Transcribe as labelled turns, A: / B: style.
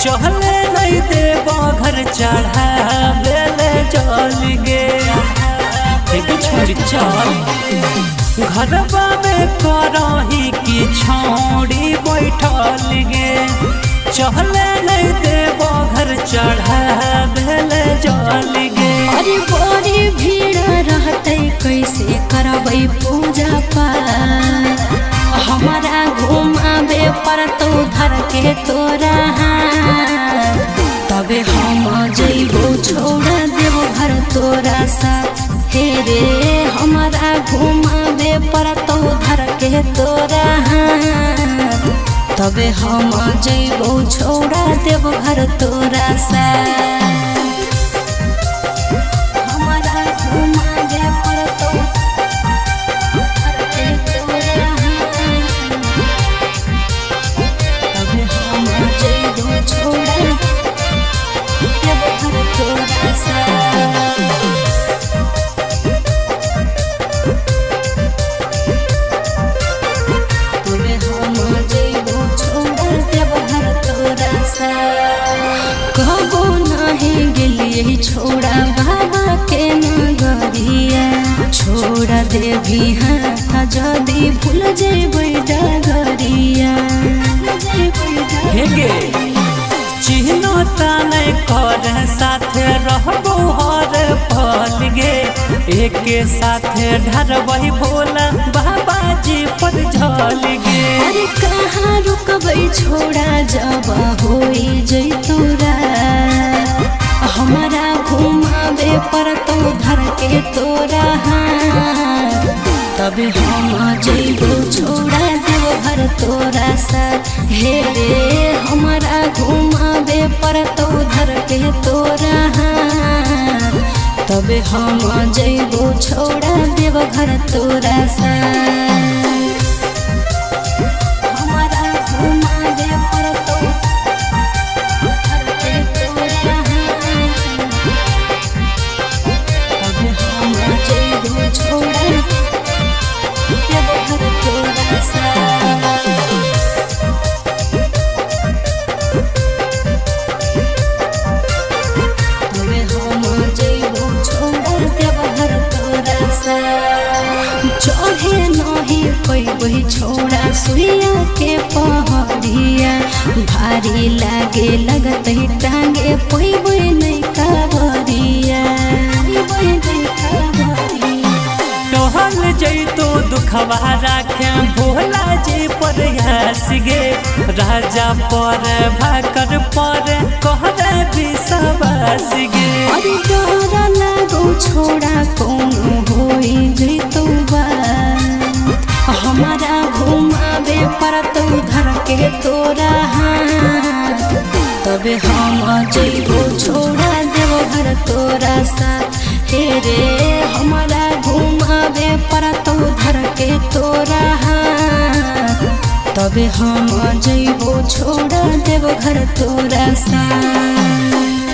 A: चहले नहीं देव घर चढ़ावे जल गे छोड़ चल घरबा में करही की छौड़ी बैठल गे चहले नहीं देव घर चढ़ावे जल गे।
B: अरे बड़ी भीड़ रहते कैसे करबै पूजा पाठ हमारा घुमावे पर तो धर के तोरा तबे हम जइबो छोड़ा देव घर तोरा साथ हे रे हमारा घुमावे पर तो धर के तोरा तबे हम जइबो छोड़ा देव घर तोरा साथ हमारा घुमावे पर तो धर के तोरा तबे हम जइबो छोड़ा देव घर तोरा साथ। कबो नहीं गेलिए छोड़ा बाबा के नगरिया छोड़ा देवी हाँ जदी भूल जेबै डगरिया
A: चिन्हता नहीं कर साथ रहबो हर पल गे एक साथ ढरबही भोला बाबा जी पर झल गे।
B: अरे कहाँ रुकबै छोड़ा जब होई जैतोरा हमारा घुमावे पर तो धर के तोरा तबे हम जइबो छोड़ा देव घर तोरा साथ हे रे हमारा घुमावे पर तो धर के तोरा तबे हम जइबो छोड़ा देव घर तोरा साथ हमारा घुमावे पर तो धर के तोरा तबे हम जइबो छोड़ा देव घर तोरा साथ। चढ़े नहीं पैबै छोड़ा सुइया के पहड़िया भारी लागे लगत टांगे पैबै नहीं कावरिया
A: टहल जैतो दुखवा राखे भोला जी पर हंस गे राजा पर भाकर पर कहरे विश्वास गे।
B: अरे डर लागो छोड़ा कौनो होई जैतो बात हमारा घुमावे पर तो धर के तोरा तबे हम जइबो छोड़ा देव घर तोरा साथ हे रे हमारा घुमावे पर तो धर के तोरा तबे हम जइबो छोड़ा देव घर तोरा साथ।